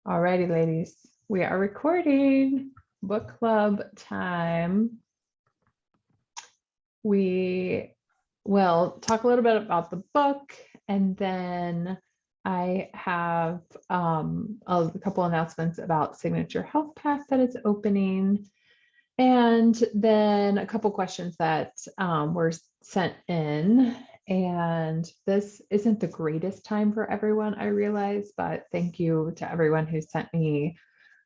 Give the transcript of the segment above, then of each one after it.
Alrighty, ladies, we are recording book club time. We will talk a little bit about the book, and then I have a couple announcements about Signature Health Path that is opening, and then a couple questions that were sent in. And this isn't the greatest time for everyone, I realize, but thank you to everyone who sent me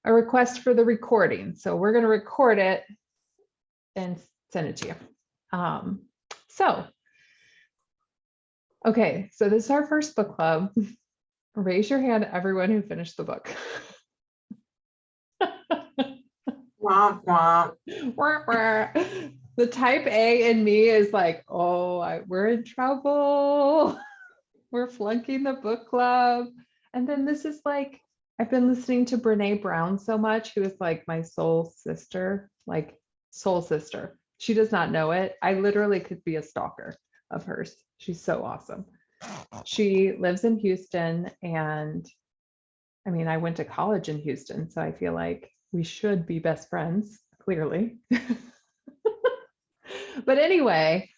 a request for the recording. So we're going to record it and send it to you. Um, so, okay, so this is our first book club. Raise your hand, everyone who finished the book. Womp womp. The type A in me is like, oh, we're in trouble. We're flunking the book club. And then this is like, I've been listening to Brene Brown so much, who is like my soul sister, like soul sister. She does not know it. I literally could be a stalker of hers. She's so awesome. She lives in Houston, and I mean, I went to college in Houston, so I feel like we should be best friends, clearly. But anyway,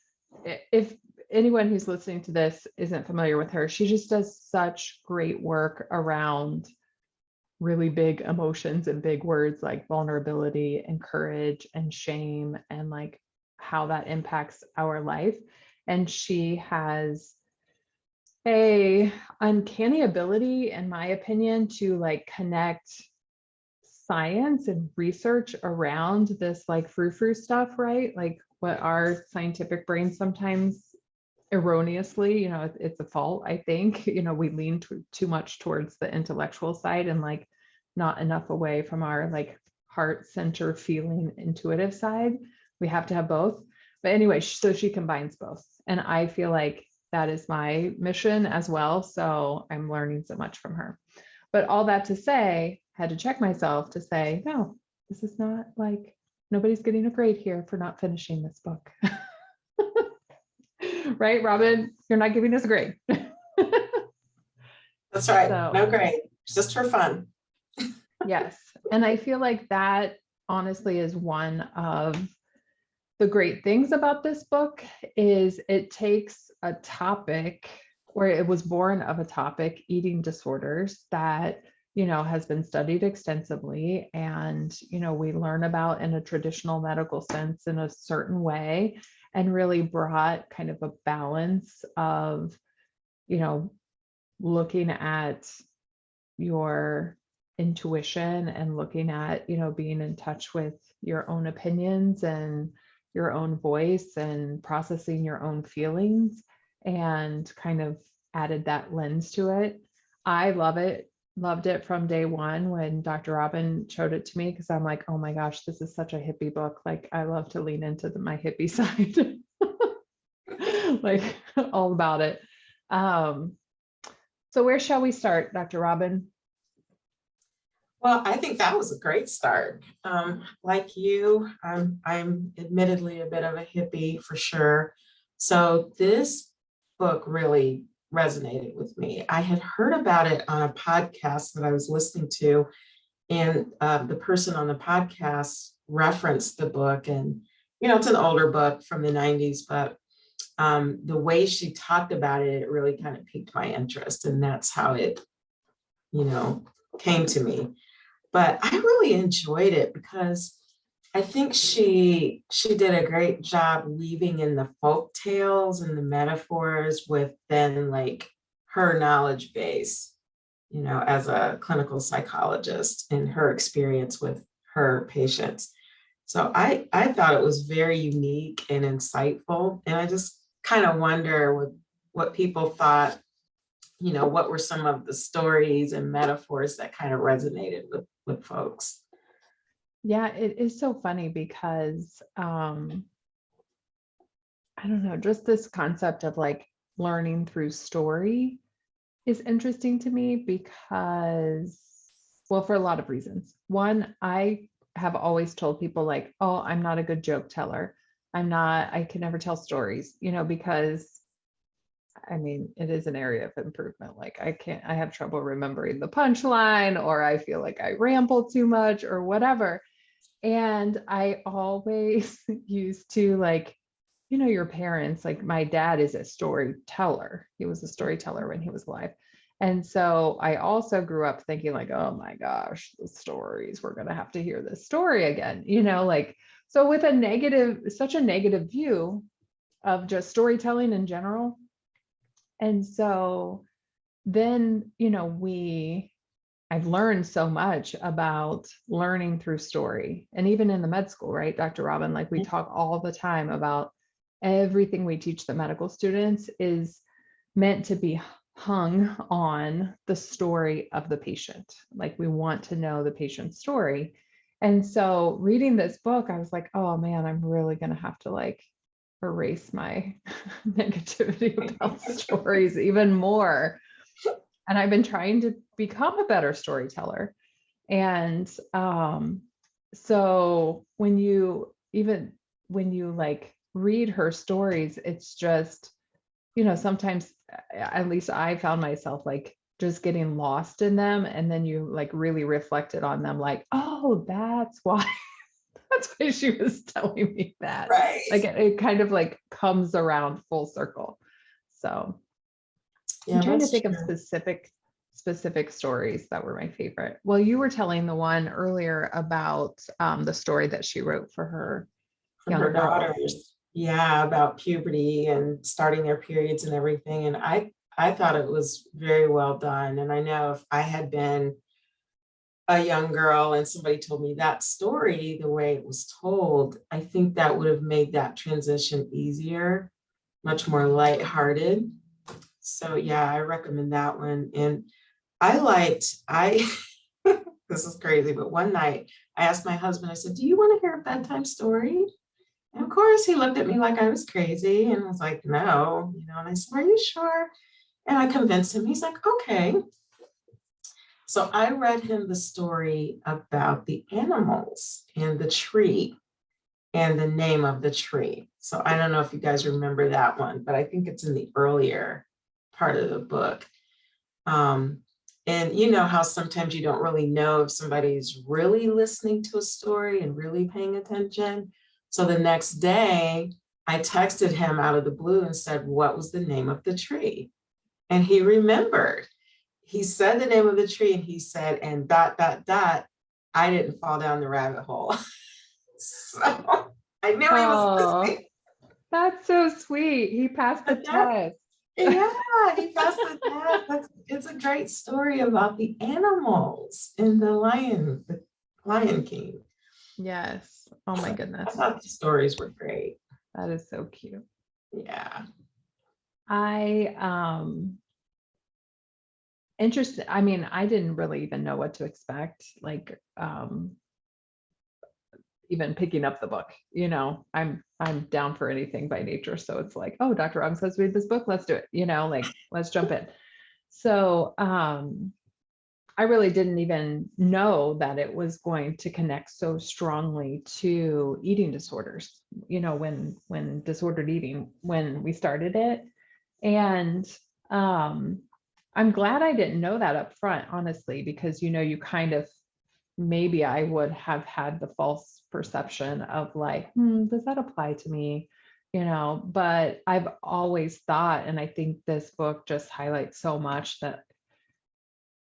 if anyone who's listening to this isn't familiar with her, she just does such great work around really big emotions and big words like vulnerability and courage and shame, and like how that impacts our life. And she has a uncanny ability, in my opinion, to like connect science and research around this like frou-frou stuff, right? Like what our scientific brains sometimes erroneously, it's a fault, I think. We lean too much towards the intellectual side and like not enough away from our like heart center feeling intuitive side. We have to have both. But anyway, so she combines both. And I feel like that is my mission as well. So I'm learning so much from her. But all that to say, I had to check myself to say, no, this is not like, nobody's getting a grade here for not finishing this book. Right, Robin? You're not giving us a grade. That's right. So, No grade. Just for fun. yes. And I feel like that honestly is one of the great things about this book is it takes a topic, or it was born of a topic, eating disorders, that has been studied extensively, and we learn about in a traditional medical sense in a certain way, and really brought kind of a balance of looking at your intuition and looking at being in touch with your own opinions and your own voice and processing your own feelings, and kind of added that lens to it. I loved it from day one when Dr. Robin showed it to me, because I'm like, oh my gosh, this is such a hippie book. Like I love to lean into my hippie side. Like all about it. So where shall we start, Dr. Robin? Well, I think that was a great start. Like you, I'm admittedly a bit of a hippie for sure. So this book really resonated with me. I had heard about it on a podcast that I was listening to, and the person on the podcast referenced the book. And, it's an older book from the 90s, but the way she talked about it, it really kind of piqued my interest. And that's how it, came to me. But I really enjoyed it because I think she did a great job weaving in the folk tales and the metaphors with then like her knowledge base, as a clinical psychologist and her experience with her patients. So I thought it was very unique and insightful. And I just kind of wonder what people thought, what were some of the stories and metaphors that kind of resonated with folks. Yeah, it is so funny because I don't know, just this concept of like learning through story is interesting to me because, well, for a lot of reasons. One, I have always told people like, oh, I'm not a good joke teller. I can never tell stories, because I mean, it is an area of improvement. Like I have trouble remembering the punchline, or I feel like I ramble too much or whatever. And I always used to like, your parents, like my dad is a storyteller. He was a storyteller when he was alive. And so I also grew up thinking like, oh my gosh, the stories, we're going to have to hear this story again, like, so with such a negative view of just storytelling in general. And so then, I've learned so much about learning through story. And even in the med school, right, Dr. Robin, like we talk all the time about everything we teach the medical students is meant to be hung on the story of the patient. Like we want to know the patient's story. And so reading this book, I was like, oh man, I'm really going to have to like erase my negativity about stories even more. And I've been trying to become a better storyteller. And so when you like read her stories, it's just, sometimes at least I found myself like just getting lost in them. And then you like really reflected on them like, oh, that's why. That's why she was telling me that. Right. Like it kind of like comes around full circle. So I'm trying to think of specific stories that were my favorite. Well, you were telling the one earlier about the story that she wrote for her From young her girls. daughters. Yeah, about puberty and starting their periods and everything. And I thought it was very well done. And I know if I had been a young girl and somebody told me that story the way it was told, I think that would have made that transition easier, much more lighthearted. So yeah, I recommend that one. And I this is crazy, but one night I asked my husband, I said, do you want to hear a bedtime story? And of course he looked at me like I was crazy and was like, no, and I said, are you sure? And I convinced him. He's like, okay. So I read him the story about the animals and the tree and the name of the tree. So I don't know if you guys remember that one, but I think it's in the earlier part of the book. And you know how sometimes you don't really know if somebody's really listening to a story and really paying attention. So the next day, I texted him out of the blue and said, what was the name of the tree? And he remembered. He said the name of the tree and he said, and ... I didn't fall down the rabbit hole. So I knew he was listening. That's so sweet. He passed the test. Yeah, he passed the test. It's a great story about the animals in the Lion King. Yes. Oh my I goodness. thought the stories were great. That is so cute. Yeah. Interested. I mean, I didn't really even know what to expect. Like, even picking up the book, I'm down for anything by nature. So it's like, oh, Dr. Robin says read this book. Let's do it. Like let's jump in. So I really didn't even know that it was going to connect so strongly to eating disorders, when disordered eating, when we started it. And I'm glad I didn't know that up front, honestly, because, you kind of, maybe I would have had the false perception of like, does that apply to me? But I've always thought, and I think this book just highlights so much that,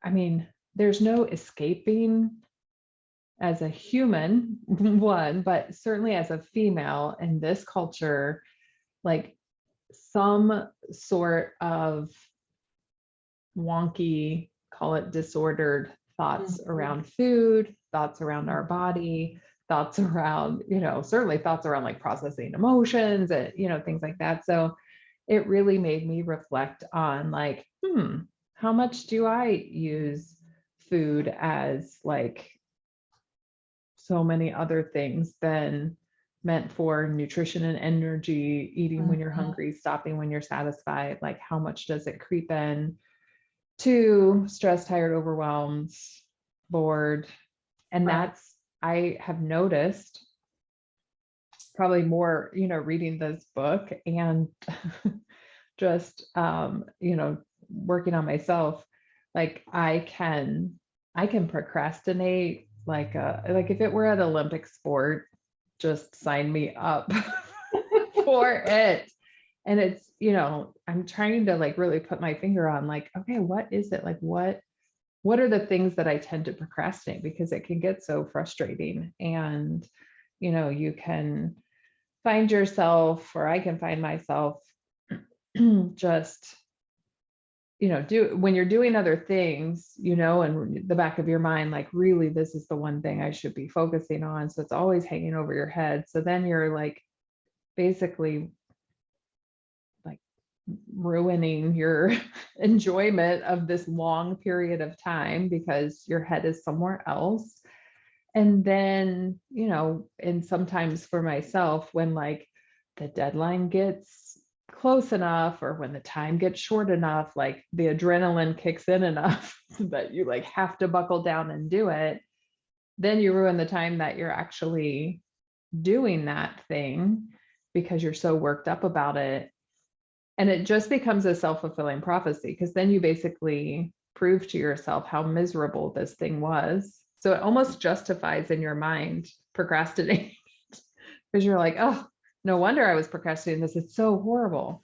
I mean, there's no escaping as a human, one, but certainly as a female in this culture, like some sort of wonky, call it disordered thoughts around food, thoughts around our body, thoughts around, certainly thoughts around like processing emotions and, things like that. So it really made me reflect on like, how much do I use food as like so many other things than meant for nutrition and energy, eating when you're hungry, stopping when you're satisfied, like how much does it creep in to stressed, tired, overwhelmed, bored. And that's, I have noticed probably more, reading this book and just, working on myself, like I can procrastinate like if it were an Olympic sport, just sign me up for it. And it's, I'm trying to like really put my finger on like, okay, what is it? Like what are the things that I tend to procrastinate? Because it can get so frustrating. And, you can find yourself, or I can find myself just, do when you're doing other things, in the back of your mind, like really, this is the one thing I should be focusing on. So it's always hanging over your head. So then you're like basically like ruining your enjoyment of this long period of time because your head is somewhere else. And then, and sometimes for myself, when like the deadline gets close enough or when the time gets short enough, like the adrenaline kicks in enough that you like have to buckle down and do it, then you ruin the time that you're actually doing that thing because you're so worked up about it. And it just becomes a self-fulfilling prophecy because then you basically prove to yourself how miserable this thing was. So it almost justifies in your mind procrastinating because you're like, oh, no wonder I was procrastinating this. It's so horrible.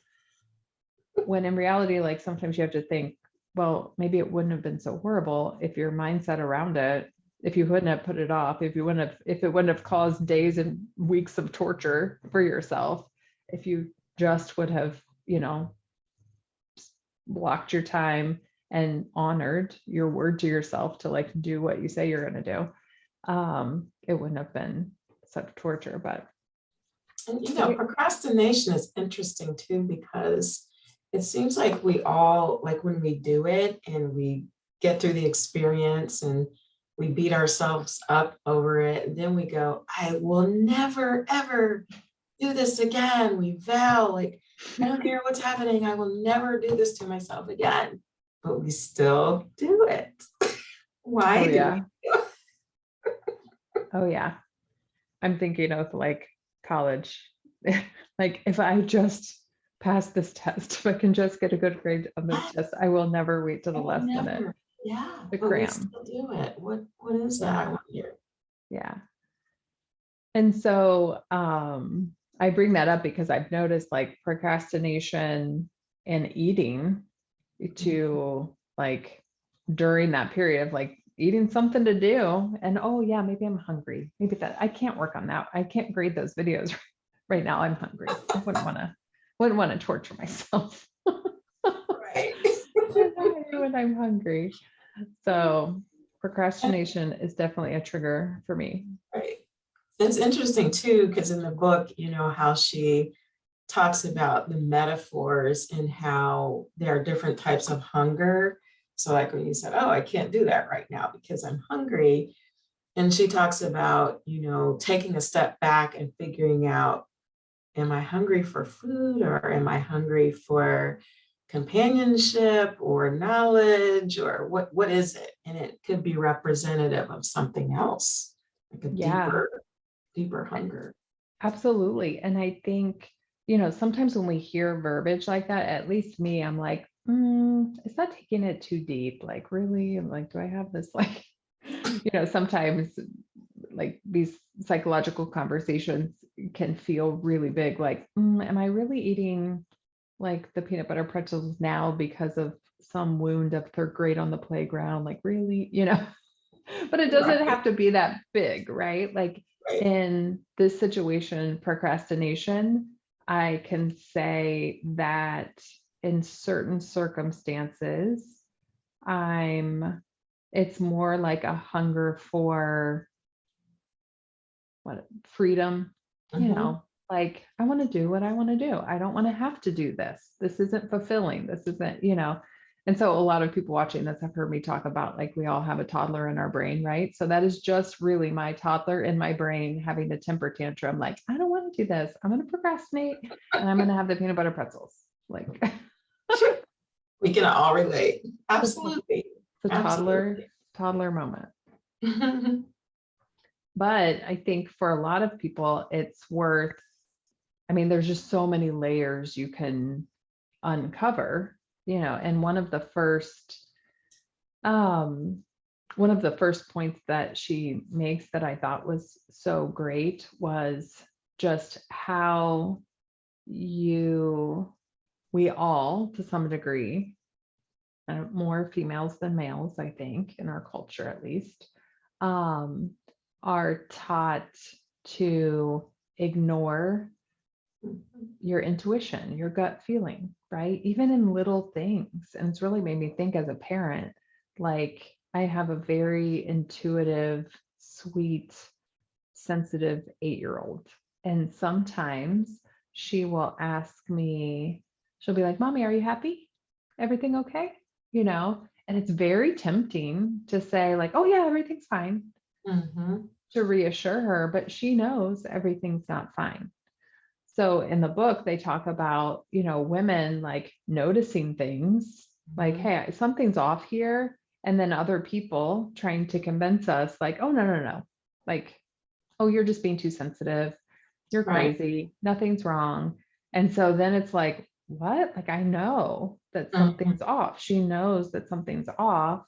When in reality, like sometimes you have to think, well, maybe it wouldn't have been so horrible if your mindset around it, if you wouldn't have put it off, if it wouldn't have caused days and weeks of torture for yourself, if you just would have, blocked your time and honored your word to yourself to like do what you say you're going to do, it wouldn't have been such torture. But And procrastination is interesting too, because it seems like we all, like when we do it and we get through the experience and we beat ourselves up over it, and then we go, I will never, ever do this again. We vow, like, I don't care what's happening, I will never do this to myself again. But we still do it. Why oh do yeah, we do oh yeah. I'm thinking of like college. Like if I just pass this test, if I can just get a good grade on this it? test, I will never wait to the I will last minute never. Yeah, to but we cram. still do it. What is that? I Yeah, wonder. yeah. And so I bring that up because I've noticed like procrastination and eating to like during that period of like eating something to do. And oh yeah, maybe I'm hungry. Maybe that I can't work on that. I can't grade those videos right now. I'm hungry. I wouldn't want to torture myself Right. when I'm hungry. So procrastination is definitely a trigger for me. Right. It's interesting too, because in the book, how she talks about the metaphors and how there are different types of hunger. So like when you said, oh, I can't do that right now because I'm hungry. And she talks about, taking a step back and figuring out, am I hungry for food or am I hungry for companionship or knowledge, or what is it? And it could be representative of something else, like a Yeah, deeper hunger. absolutely. And I think, sometimes when we hear verbiage like that, at least me, I'm like, is that taking it too deep? Like, really? I'm like, do I have this like, sometimes like these psychological conversations can feel really big. Like, am I really eating like the peanut butter pretzels now because of some wound of third grade on the playground? Like, really, but it doesn't Right, have to be that big, right? Like right. in this situation, procrastination, I can say that in certain circumstances, it's more like a hunger for freedom, Mhm. like I want to do what I want to do. I don't want to have to do this. This isn't fulfilling. This isn't. And so a lot of people watching this have heard me talk about like we all have a toddler in our brain, right? So that is just really my toddler in my brain having a temper tantrum. Like, I don't want to do this. I'm going to procrastinate and I'm going to have the peanut butter pretzels. Like We can all relate. the, to- Absolutely. the Absolutely. toddler moment. But I think for a lot of people, it's worth, I mean, there's just so many layers you can uncover, and um, one of the first points that she makes that I thought was so great was just how we all, to some degree, more females than males, I think, in our culture at least, um, are taught to ignore your intuition, your gut feeling, right? Even in little things. And it's really made me think as a parent, like I have a very intuitive, sweet, sensitive 8-year-old. And sometimes she will ask me, she'll be like, Mommy, are you happy? Everything okay? And it's very tempting to say, like, oh, yeah, everything's fine, to reassure her, but she knows everything's not fine. So in the book, they talk about, women like noticing things like, hey, something's off here. And then other people trying to convince us, like, oh, no. Like, oh, you're just being too sensitive. You're Right. crazy. Nothing's wrong. And so then it's like, what? Like, I know that something's off. She knows that something's off.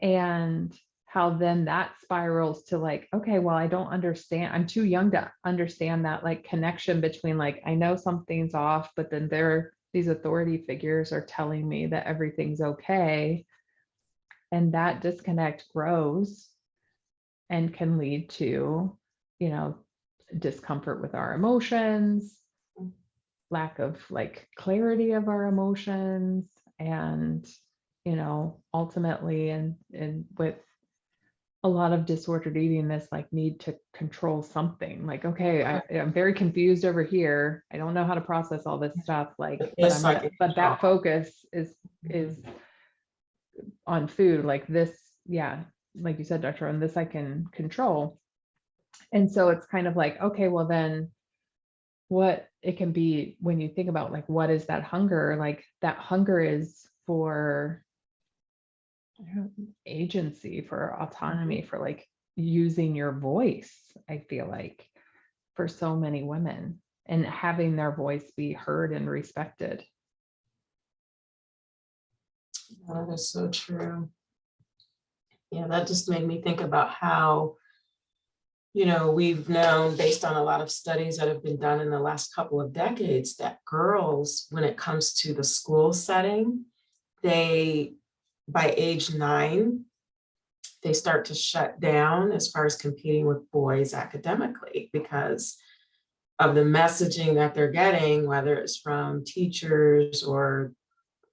And how then that spirals to like, okay, well, I don't understand. I'm too young to understand that like connection between like, I know something's off, but then these authority figures are telling me that everything's okay. And that disconnect grows and can lead to, discomfort with our emotions, lack of like clarity of our emotions, and ultimately and with a lot of disordered eating, this like need to control something, like, okay, I'm very confused over here, I don't know how to process all this stuff, like, It's like but that focus is on food, like this, yeah, like you said, Dr. And this I can control. And so it's kind of like, okay, well then what it can be when you think about like, what is that hunger? Like that hunger is for agency, for autonomy, for like using your voice, I feel like, for so many women, and having their voice be heard and respected. That is so true. Yeah, that just made me think about how, we've known based on a lot of studies that have been done in the last couple of decades that girls, when it comes to the school setting, they, by age 9, they start to shut down as far as competing with boys academically because of the messaging that they're getting, whether it's from teachers or,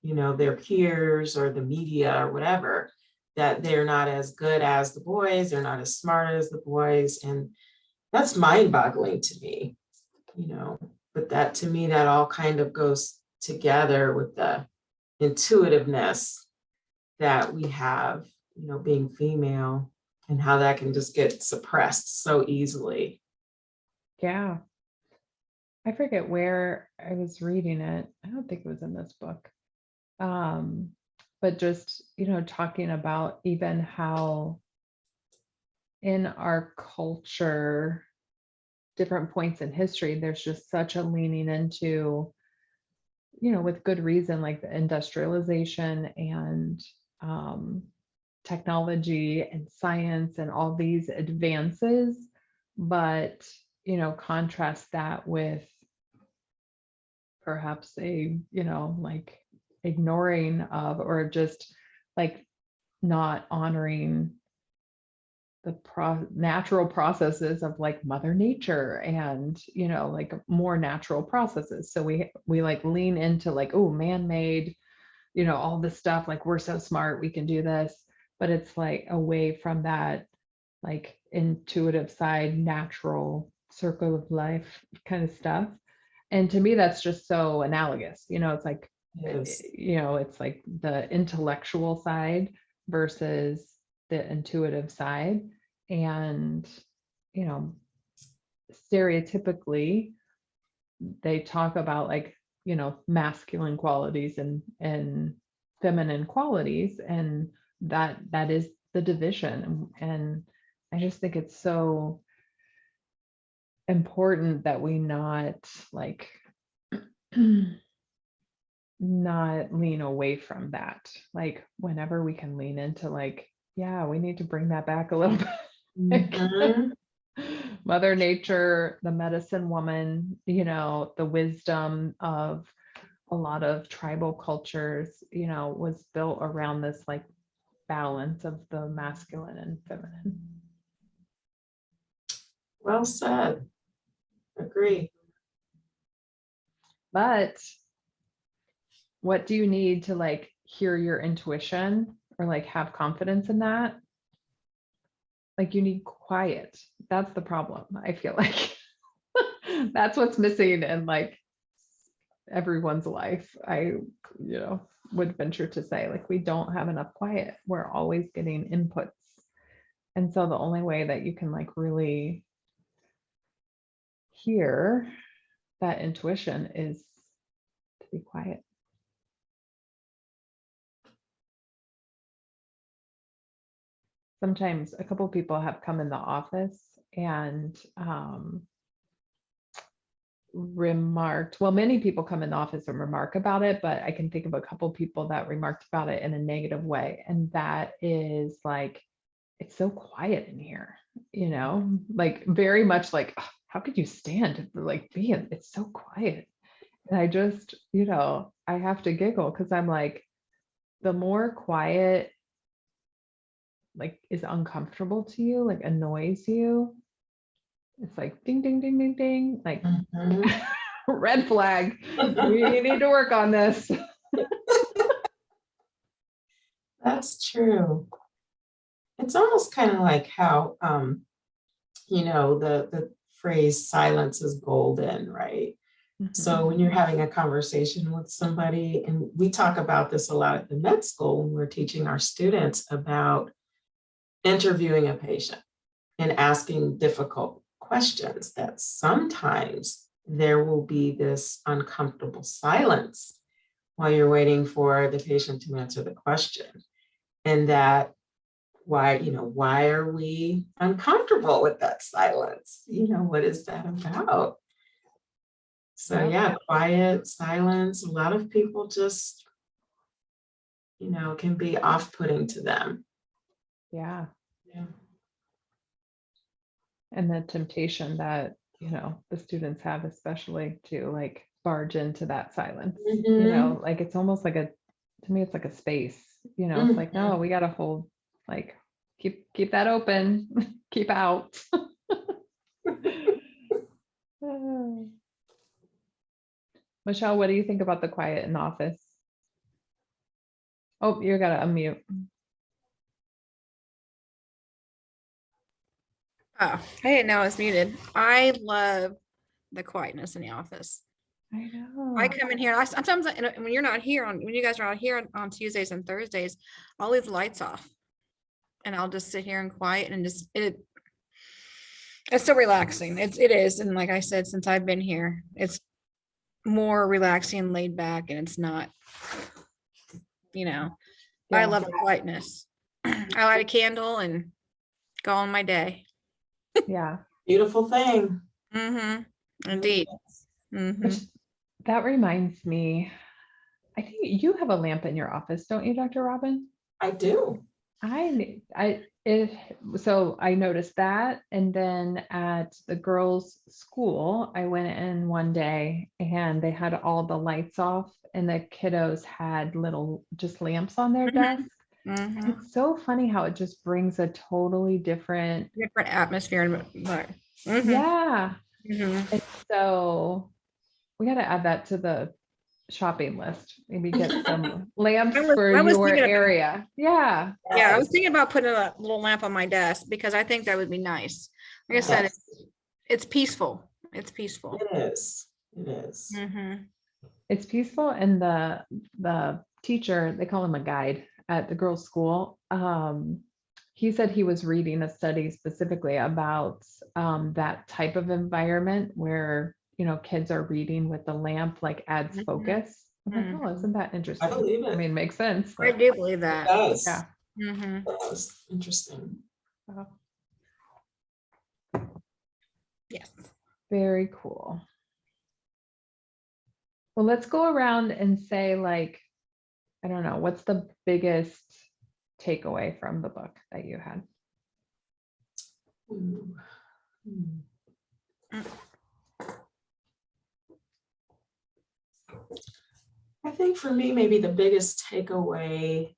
their peers or the media or whatever, that they're not as good as the boys, they're not as smart as the boys. And that's mind-boggling to me, but that to me, that all kind of goes together with the intuitiveness that we have, being female, and how that can just get suppressed so easily. Yeah. I forget where I was reading it. I don't think it was in this book. But just, talking about even how in our culture, different points in history, there's just such a leaning into, with good reason, like the industrialization and technology and science and all these advances, but contrast that with perhaps like ignoring of, or just like not honoring the natural processes of like mother nature, and like more natural processes. So we like lean into like, oh, man-made, all this stuff, like we're so smart, we can do this, but it's like away from that like intuitive side, natural circle of life kind of stuff. And to me that's just so analogous, it's like, Yes. it's like the intellectual side versus the intuitive side. And stereotypically they talk about like, masculine qualities and feminine qualities, and that is the division. And I just think it's so important that we not like not lean away from that. Like whenever we can lean into like, yeah, we need to bring that back a little bit. Mhm. Mother Nature, the medicine woman, the wisdom of a lot of tribal cultures, was built around this like balance of the masculine and feminine. Well said. Agree. But what do you need to like hear your intuition or like have confidence in that? Like you need quiet. That's the problem. I feel like that's what's missing in like everyone's life. I, would venture to say like we don't have enough quiet. We're always getting inputs. And so the only way that you can like really hear that intuition is to be quiet. Sometimes a couple of people have come in the office and remarked, well, many people come in the office and remark about it, but I can think of a couple of people that remarked about it in a negative way. And that is like, it's so quiet in here, like very much like, "Ugh, how could you stand to like be in, it's so quiet." And I just, I have to giggle because I'm like, the more quiet like is uncomfortable to you, like annoys you, it's like ding, ding, ding, ding, ding, like Mhm. red flag. We need to work on this. That's true. It's almost kind of like how, the phrase silence is golden, right? So when you're having a conversation with somebody, and we talk about this a lot at the med school when we're teaching our students about interviewing a patient and asking difficult questions, that sometimes there will be this uncomfortable silence while you're waiting for the patient to answer the question. And that why are we uncomfortable with that silence? What is that about? So Yep. yeah, quiet, silence, a lot of people just, can be off-putting to them. Yeah. Yeah. And the temptation that, the students have, especially to like barge into that silence, Mhm. like it's almost like to me, it's like a space, it's like, Mhm. no, we got to hold, like, keep that open, keep out. Michelle, what do you think about the quiet in the office? Oh, you got to unmute. Oh, I didn't know I was muted. I love the quietness in the office. I know. I come in here, sometimes when you're not here when you guys are out here on Tuesdays and Thursdays, I'll leave the lights off and I'll just sit here and quiet and it's so relaxing. It is. And like I said, since I've been here, it's more relaxing, laid back, and it's not, I Yeah. love the quietness. I light a candle and go on my day. Yeah. Beautiful thing. Indeed. Which, that reminds me, I think you have a lamp in your office, don't you, Dr. Robin? I do. So I noticed that. And then at the girls' school, I went in one day and they had all the lights off and the kiddos had little just lamps on their desk. It's so funny how it just brings a totally different atmosphere. Yeah. And so we got to add that to the shopping list. Maybe get some lamps for your area. Yeah. Yeah, I was thinking about putting a little lamp on my desk because I think that would be nice. Like I said, it's peaceful. It's peaceful. It is. It is. It's peaceful. And the teacher, they call him a guide at the girls' school. He said he was reading a study specifically about that type of environment where kids are reading with the lamp, like adds focus. I'm like, oh, isn't that interesting? I believe it. I mean, makes sense. I do believe that. It does. Yeah. It does. Interesting. Yes. Very cool. Well, let's go around and say, like, I don't know, what's the biggest takeaway from the book that you had? Ooh. I think for me, maybe the biggest takeaway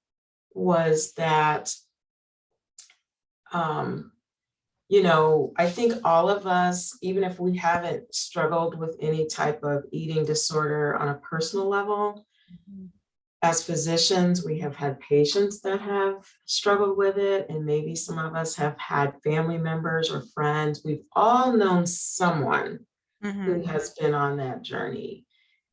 was that, um, I think all of us, even if we haven't struggled with any type of eating disorder on a personal level, as physicians, we have had patients that have struggled with it, and maybe some of us have had family members or friends. We've all known someone who Mhm. has been on that journey.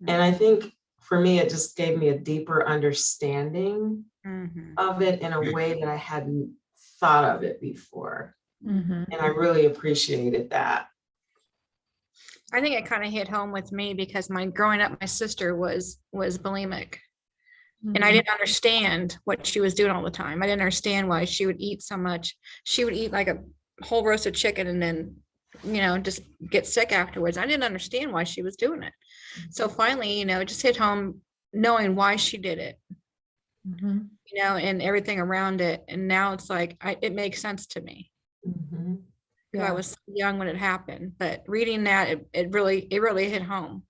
And I think for me, it just gave me a deeper understanding Mhm. of it in a way that I hadn't thought of it before. Mhm. And I really appreciated that. I think it kind of hit home with me because my growing up, my sister was bulimic, and I Mhm. didn't understand what she was doing all the time. I didn't understand why she would eat so much. She would eat like a whole roasted chicken and then, just get sick afterwards. I didn't understand why she was doing it. So finally, it just hit home knowing why she did it, Mhm. and everything around it. And now it's like, it makes sense to me Mhm. because I Yeah. was so young when it happened. But reading that, it really hit home.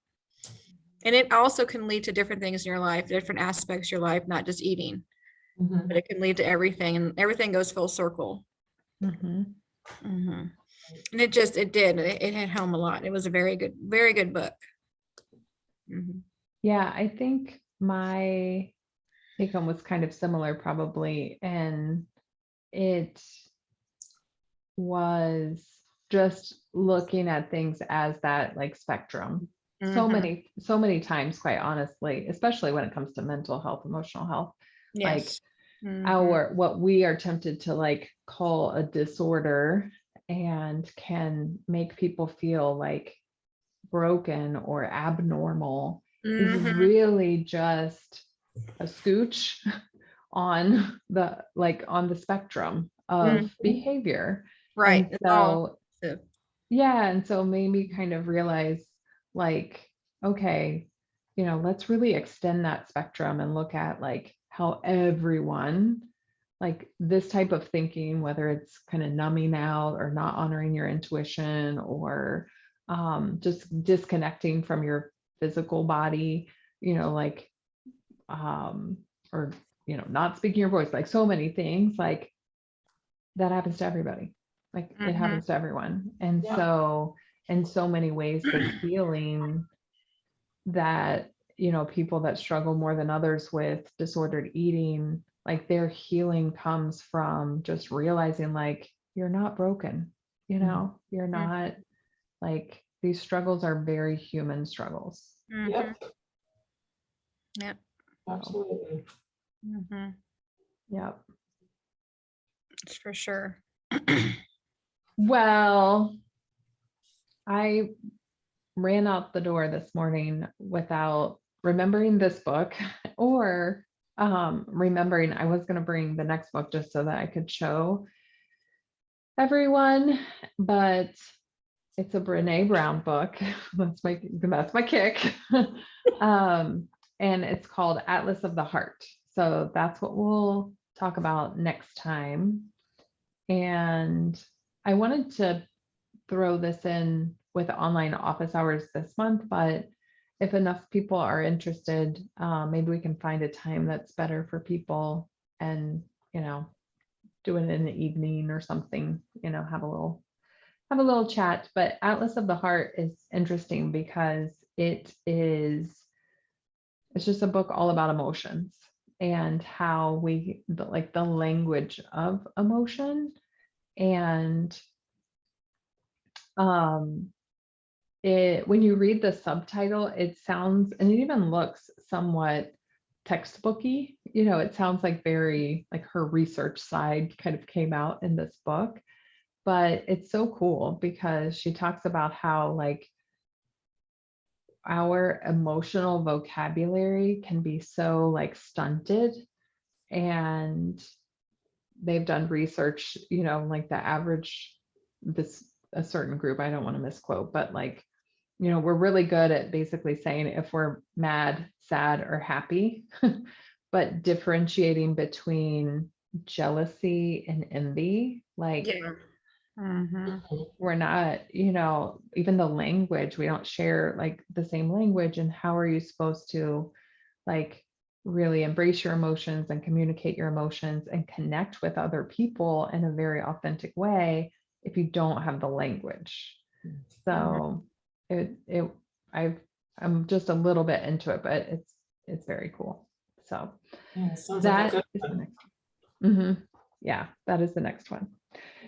And it also can lead to different things in your life, different aspects of your life, not just eating, Mhm. but it can lead to everything, and everything goes full circle. Mhm. Mhm. And it hit home a lot. It was a very good book. Mhm. Yeah, I think my take home was kind of similar probably, and it was just looking at things as that like spectrum. Mhm. So many times, quite honestly, especially when it comes to mental health, emotional health, like Yes. Mhm. what we are tempted to like call a disorder and can make people feel like broken or abnormal is Mhm. really just a scooch on the spectrum of Mhm. behavior. Right. And It's all. so yeah, and so made me kind of realize, like, okay, let's really extend that spectrum and look at like how everyone, like this type of thinking, whether it's kind of numbing out or not honoring your intuition or just disconnecting from your physical body, like um, or not speaking your voice, like so many things, like that happens to everybody. Like it Mhm. happens to everyone. And Yeah. so in so many ways, the healing that, people that struggle more than others with disordered eating, like their healing comes from just realizing like you're not broken, you're Mhm. not like these struggles are very human struggles. Mhm. Yep. Yep. So, Absolutely. Mhm. yeah. It's for sure. Well, I ran out the door this morning without remembering this book or remembering I was going to bring the next book just so that I could show everyone, but it's a Brene Brown book. That's my kick. um, and it's called Atlas of the Heart. So that's what we'll talk about next time. And I wanted to throw this in with online office hours this month, but if enough people are interested, maybe we can find a time that's better for people and, do it in the evening or something, have a little chat. But Atlas of the Heart is interesting because it's just a book all about emotions and how like the language of emotion. And um when you read the subtitle, it sounds, and it even looks somewhat textbooky. It sounds like very like her research side kind of came out in this book, but it's so cool because she talks about how like our emotional vocabulary can be so like stunted, and they've done research, like the average, this a certain group, I don't want to misquote, but like we're really good at basically saying if we're mad, sad, or happy, but differentiating between jealousy and envy. Like, Yeah. Mhm. we're not, even the language, we don't share like the same language. And how are you supposed to like really embrace your emotions and communicate your emotions and connect with other people in a very authentic way if you don't have the language? So it I'm just a little bit into it, but it's very cool. So Yeah, sounds like a that good is the one. next one. Yeah, that is the next one.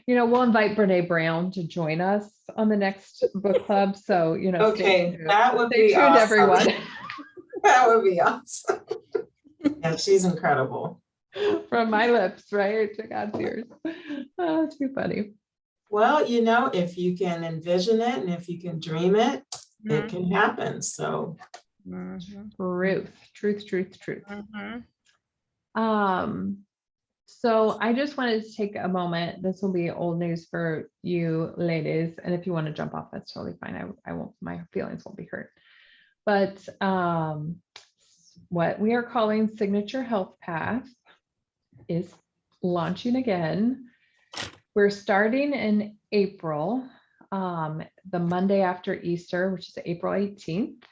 We'll invite Brene Brown to join us on the next book club. So, Okay, that would stay be tuned, awesome. everyone. That would be awesome. Yeah, she's incredible. From my lips, right, to God's ears. Oh, too funny. Well, if you can envision it and if you can dream it, it Mhm. can happen. So, Mhm. Truth. Mhm. So I just wanted to take a moment. This will be old news for you ladies. And if you want to jump off, that's totally fine. I won't, my feelings won't be hurt. But what we are calling Signature Health Path is launching again. We're starting in April, the Monday after Easter, which is April 18th.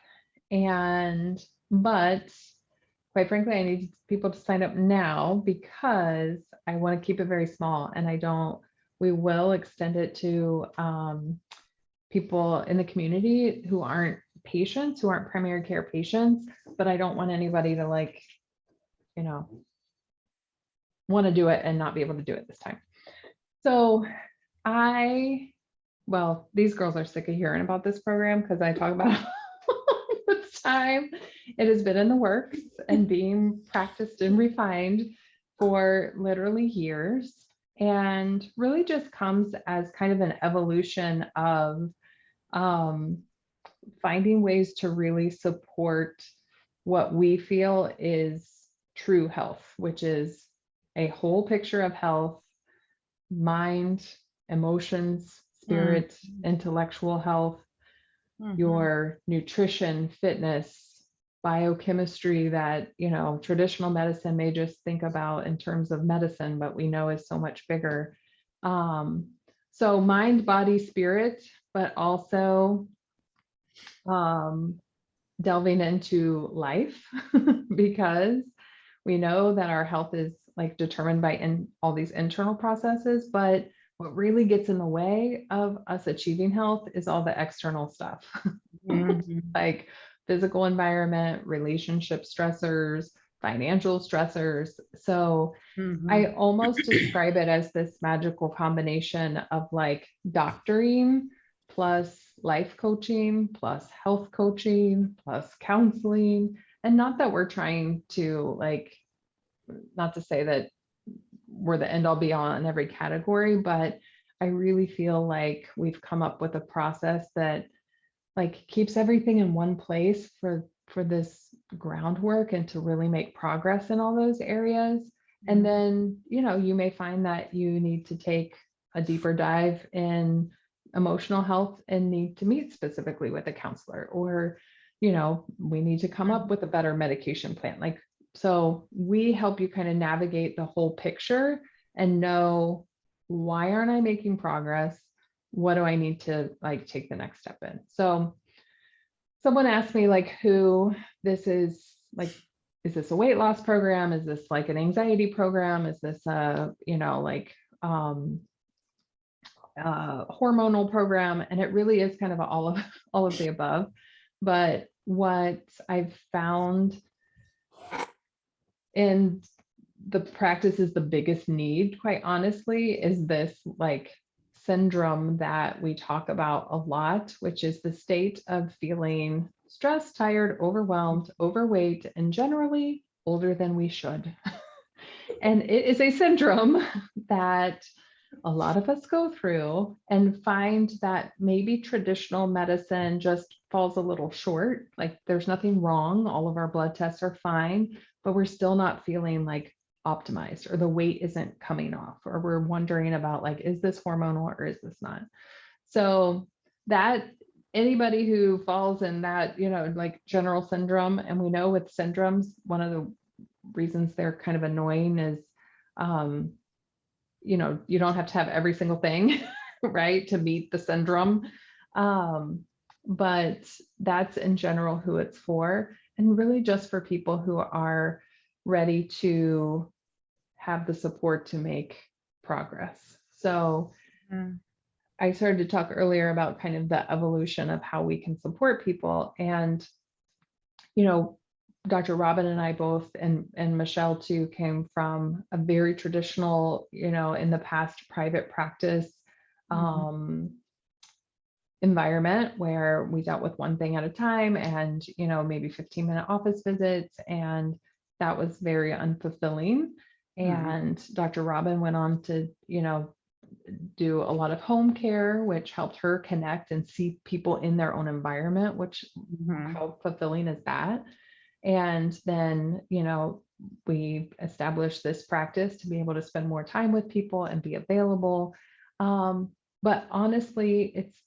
But quite frankly, I need people to sign up now because I want to keep it very small, and we will extend it to people in the community who aren't patients, who aren't primary care patients, but I don't want anybody to want to do it and not be able to do it this time. So these girls are sick of hearing about this program because I talk about it all the time. It has been in the works and being practiced and refined for literally years, and really just comes as kind of an evolution of finding ways to really support what we feel is true health, which is a whole picture of health, mind, emotions, spirit, intellectual health, your nutrition, fitness, biochemistry that, traditional medicine may just think about in terms of medicine, but we know is so much bigger. So mind, body, spirit, but also delving into life because we know that our health is like determined by all these internal processes, but what really gets in the way of us achieving health is all the external stuff, like physical environment, relationship stressors, financial stressors. So I almost describe it as this magical combination of like doctoring plus life coaching plus health coaching plus counseling. And not that we're trying to not to say that we're the end all be all in every category, but I really feel like we've come up with a process that like keeps everything in one place for this groundwork and to really make progress in all those areas. And then, you may find that you need to take a deeper dive in emotional health and need to meet specifically with a counselor, or, we need to come up with a better medication plan. So we help you kind of navigate the whole picture and know, why aren't I making progress? What do I need to take the next step in? So someone asked me who this is, is this a weight loss program? Is this an anxiety program? Is this a, hormonal program? And it really is kind of all of the above. But what I've found in the practice is the biggest need, quite honestly, is this syndrome that we talk about a lot, which is the state of feeling stressed, tired, overwhelmed, overweight, and generally older than we should. And it is a syndrome that a lot of us go through and find that maybe traditional medicine just falls a little short. There's nothing wrong. All of our blood tests are fine, but we're still not feeling optimized, or the weight isn't coming off, or we're wondering about is this hormonal or is this not? So that anybody who falls in that, like general syndrome, and we know with syndromes, one of the reasons they're kind of annoying is, um, you don't have to have every single thing, right, to meet the syndrome. But that's in general who it's for, and really just for people who are ready to have the support to make progress. So Mm. I started to talk earlier about kind of the evolution of how we can support people. And, Dr. Robin and I both, and Michelle too, came from a very traditional, in the past, private practice environment where we dealt with one thing at a time, and, maybe 15-minute office visits. And that was very unfulfilling. And Dr. Robin went on to, do a lot of home care, which helped her connect and see people in their own environment, which how fulfilling is that? And then, we established this practice to be able to spend more time with people and be available. But honestly, it's,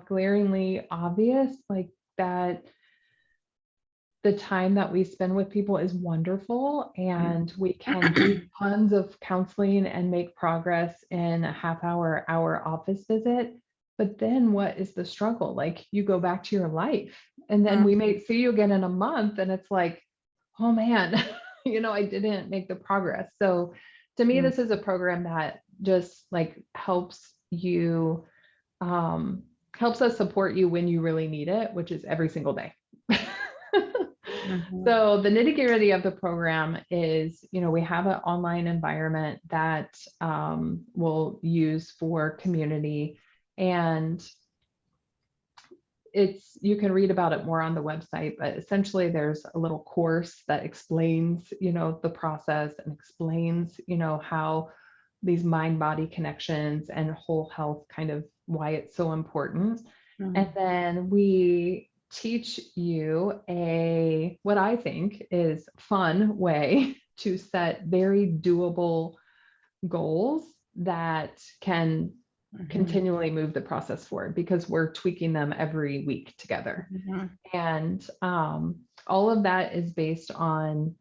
glaringly obvious, like, that the time that we spend with people is wonderful, and we can do tons of counseling and make progress in a half-hour office visit. But then what is the struggle? Like, you go back to your life, and then we may see you again in a month, and it's like, oh man, I didn't make the progress. So to me, this is a program that just like helps you, helps us support you when you really need it, which is every single day. So the nitty gritty of the program is, we have an online environment that we'll use for community, and you can read about it more on the website, but essentially there's a little course that explains, the process, and explains, how these mind-body connections and whole health, kind of why it's so important. And then we teach you what I think is fun way to set very doable goals that can continually move the process forward, because we're tweaking them every week together. And all of that is based on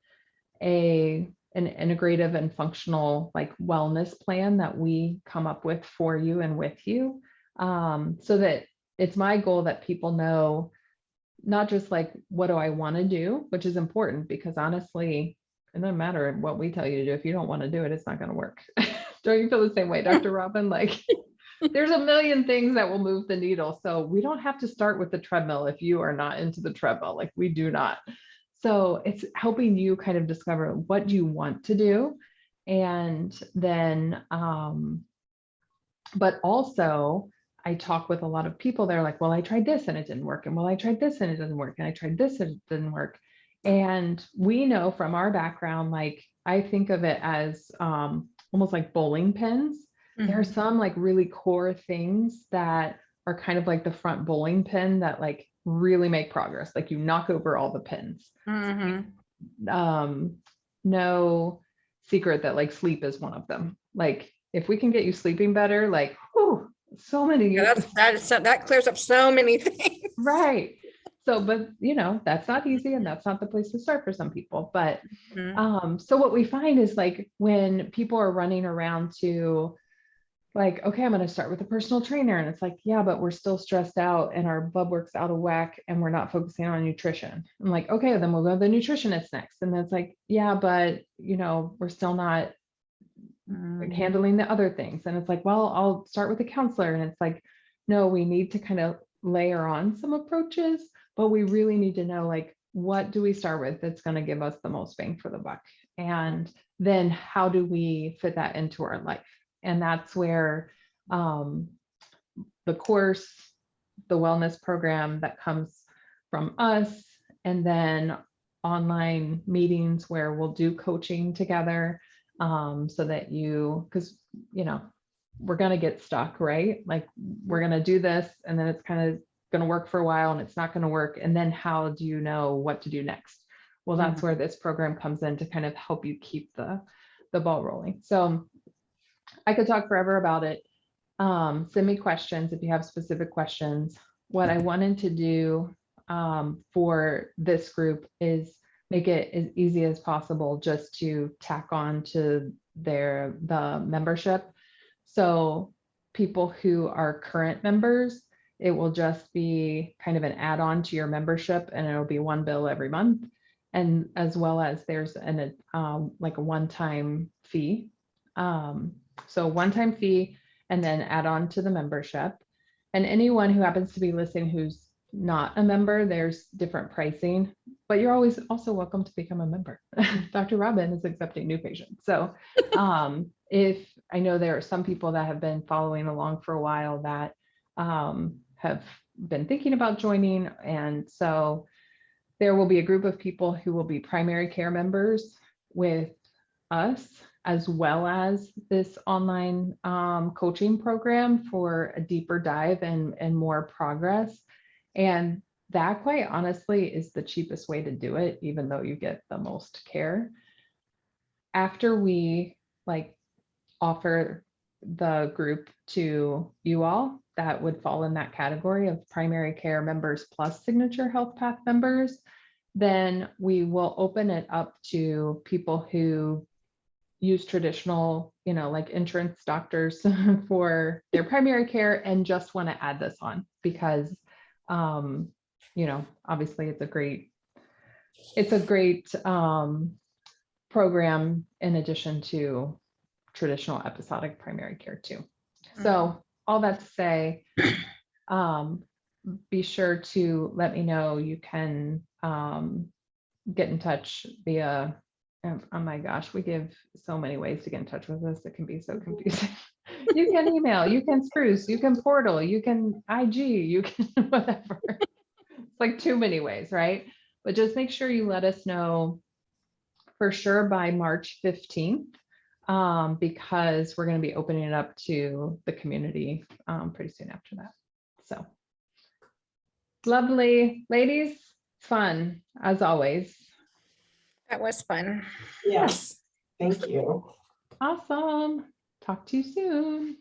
an integrative and functional, like, wellness plan that we come up with for you and with you, so that it's my goal that people know, not just like, what do I want to do, which is important, because honestly, it doesn't matter what we tell you to do. If you don't want to do it, it's not going to work. Don't you feel the same way, Dr. Robin? Like, there's a million things that will move the needle. So we don't have to start with the treadmill if you are not into the treadmill. Like, we do not. So it's helping you kind of discover what you want to do. And then, but also, I talk with a lot of people. They're like, well, I tried this and it didn't work. And well, I tried this and it didn't work. And I tried this and it didn't work. And we know from our background, like, I think of it as almost like bowling pins. There are some like really core things that are kind of like the front bowling pin that like really make progress. Like, you knock over all the pins. No secret that like sleep is one of them. Like, if we can get you sleeping better, like, whew, so many. That clears up so many things. Right. So, but that's not easy, and that's not the place to start for some people. But so what we find is, like, when people are running around to, like, okay, I'm going to start with a personal trainer, and it's like, yeah, but we're still stressed out and our blood work's out of whack and we're not focusing on nutrition. I'm like, okay, then we'll go to the nutritionist next. And then it's like, yeah, but we're still not like handling the other things. And it's like, well, I'll start with a counselor. And it's like, no, we need to kind of layer on some approaches, but we really need to know, like, what do we start with that's going to give us the most bang for the buck? And then how do we fit that into our life? And that's where the course, the wellness program that comes from us, and then online meetings where we'll do coaching together, so that because we're going to get stuck, right? Like, we're going to do this and then it's kind of going to work for a while and it's not going to work. And then how do you know what to do next? Well, that's where this program comes in to kind of help you keep the ball rolling. So I could talk forever about it. Send me questions if you have specific questions. what I wanted to do for this group is make it as easy as possible just to tack on to the membership. So people who are current members, it will just be kind of an add-on to your membership, and it'll be one bill every month. And as well as there's like a one-time fee. So one-time fee and then add on to the membership. And anyone who happens to be listening who's not a member, there's different pricing, but you're always also welcome to become a member. Dr. Robin is accepting new patients. So if I know there are some people that have been following along for a while that have been thinking about joining. And so there will be a group of people who will be primary care members with us, as well as this online coaching program for a deeper dive and more progress. And that, quite honestly, is the cheapest way to do it, even though you get the most care. After we offer the group to you all, that would fall in that category of primary care members plus Signature Health Path members, then we will open it up to people who use traditional, like insurance doctors for their primary care and just want to add this on because, obviously it's a great program in addition to traditional episodic primary care too. So all that to say, be sure to let me know. You can get in touch via, oh my gosh, we give so many ways to get in touch with us. It can be so confusing. You can email, you can Spruce, you can portal, you can IG, you can whatever. It's like too many ways, right? But just make sure you let us know for sure by March 15th. Because we're going to be opening it up to the community pretty soon after that. So lovely, ladies, fun as always. That was fun. Yes, thank you. Awesome. Talk to you soon.